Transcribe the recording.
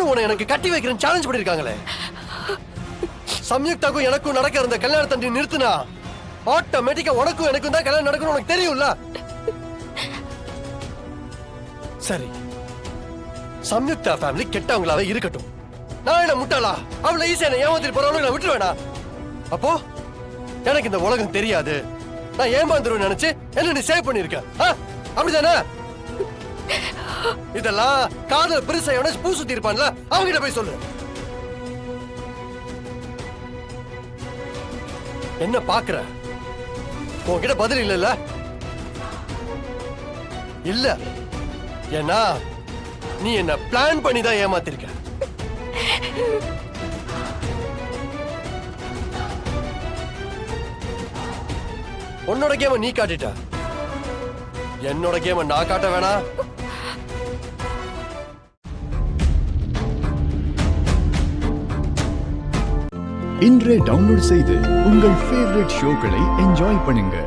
நானும் உன்னை எனக்கு கட்டி வைக்கிறேன் சேலஞ்ச் பண்ணிருக்காங்களே. சம்யுக்தாக்கும் எனக்கும் நடக்கிற அந்த கல்யாணத்தை நீ நிறுத்தினா ஆட்டோமேட்டிக்கா உனக்கும் எனக்கும் தான் கல்யாணம் நடக்கணும் உனக்கு தெரியும்ல. சரி, சம்யுக்தா ஃபேமிலி கெட்டவங்களாவே இருக்கட்டும். நான் என்ன முட்டாளா? அவளை ஈஸியா ஏமாத்திட்டு போறவங்க நான் விட்டுருவேனா? அப்போ எனக்கு இந்த உலகம் தெரியாது, நான் ஏமாந்துருவேன் நினைச்சு என்ன நீ சேவ் பண்ணிருக்க, அப்படிதானே? இதெல்லாம் காதல் பெருசா எவன பூ சுத்தி இருப்பான்ல, அவங்கிட்ட போய் சொல்லு. என்ன பாக்குற? உன்கிட்ட பதில் இல்ல இல்ல, ஏன்னா நீ என்ன பிளான் பண்ணி தான் ஏமாத்திருக்க. உன்னோட கேம நீ காட்டிட்ட, என்னோட கேம நான் காட்ட வேணா? இன்றே டவுன்லோட் செய்து உங்கள் ஃபேவரட் ஷோக்களை என்ஜாய் பண்ணுங்க.